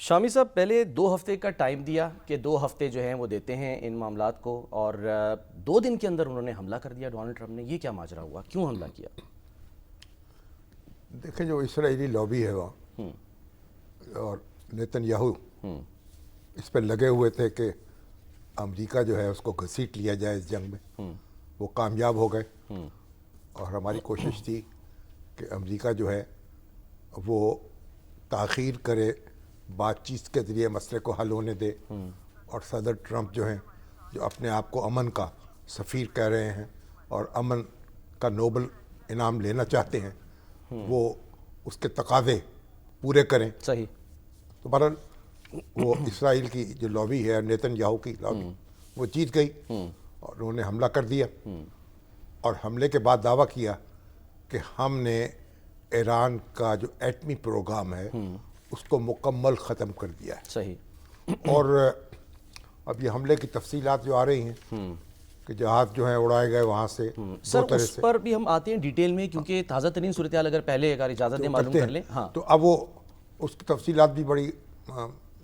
شامی صاحب پہلے 2 ہفتے کا ٹائم دیا کہ 2 ہفتے جو ہیں وہ دیتے ہیں ان معاملات کو، اور 2 دن کے اندر انہوں نے حملہ کر دیا ڈونلڈ ٹرمپ نے. یہ کیا ماجرا ہوا، کیوں حملہ کیا؟ دیکھیں جو اسرائیلی لابی ہے وہاں اور نیتن یاہو اس پہ لگے ہوئے تھے کہ امریکہ جو ہے اس کو گھسیٹ لیا جائے اس جنگ میں. وہ کامیاب ہو گئے اور ہماری کوشش تھی کہ امریکہ جو ہے وہ تاخیر کرے، بات چیت کے ذریعے مسئلے کو حل ہونے دے. اور صدر ٹرمپ جو ہیں جو اپنے آپ کو امن کا سفیر کہہ رہے ہیں اور امن کا نوبل انعام لینا چاہتے ہیں، وہ اس کے تقاضے پورے کریں. صحیح. تو بہرحال وہ اسرائیل کی جو لابی ہے، نیتن یاہو کی لابی، وہ جیت گئی اور انہوں نے حملہ کر دیا. اور حملے کے بعد دعویٰ کیا کہ ہم نے ایران کا جو ایٹمی پروگرام ہے اس کو مکمل ختم کر دیا ہے. صحیح. اور اب یہ حملے کی تفصیلات جو آ رہی ہیں کہ جہاز جو ہیں اڑائے گئے وہاں سے سر دو طرح اس سے پر بھی ہم آتے ہیں ڈیٹیل میں، کیونکہ تازہ ترین صورتحال اگر پہلے اگر اجازت دیں معلوم کرتے کر ہیں. لیں. ہاں تو اب وہ اس کی تفصیلات بھی بڑی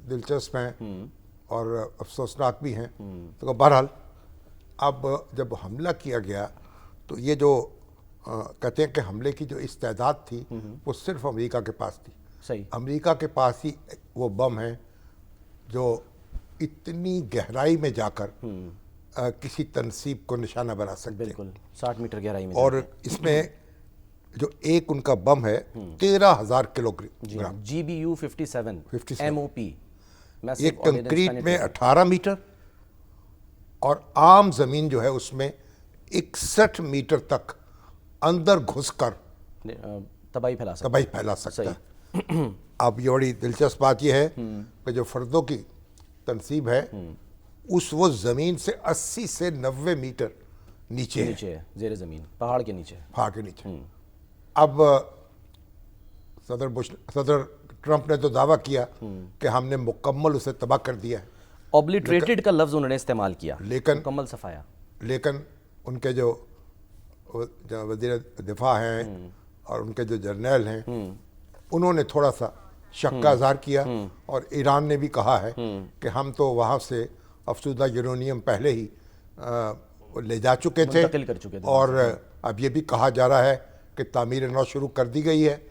دلچسپ ہیں اور افسوسناک بھی ہیں. تو بہرحال اب جب حملہ کیا گیا تو یہ جو کہتے ہیں کہ حملے کی جو استعداد تھی وہ صرف امریکہ کے پاس تھی. صحیح. امریکہ کے پاس ہی وہ بم ہیں جو اتنی گہرائی میں جا کر کسی تنصیب کو نشانہ بنا سکتے ہیں. بالکل 60 میٹر گہرائی میں. اور اس میں جو ایک ان کا بم ہے 13,000 کلو گرام، GBU-57 MOP. یہ کنکریٹ میں 18 میٹر اور عام زمین جو ہے اس میں 61 میٹر تک اندر گھس کر تباہی پھیلا سکتا ہے. اب یہ بڑی دلچسپ بات یہ ہے کہ جو فردوں کی تنصیب ہے اس وہ زمین سے 80 سے 90 میٹر نیچے ہے، زیر زمین، پہاڑ کے نیچے. اب صدر ٹرمپ نے تو دعویٰ کیا کہ ہم نے مکمل اسے تباہ کر دیا ہے. اوبلیٹریٹڈ کا لفظ انہوں نے استعمال کیا، مکمل صفایا. لیکن ان کے جو وزیر دفاع ہیں اور ان کے جو جرنیل ہیں انہوں نے تھوڑا سا شک کا اظہار کیا، اور ایران نے بھی کہا ہے کہ ہم تو وہاں سے افسودہ یورینیم پہلے ہی لے جا چکے تھے، منتقل کر چکے تھے. اور اب یہ بھی کہا جا رہا ہے کہ تعمیر نو شروع کر دی گئی ہے.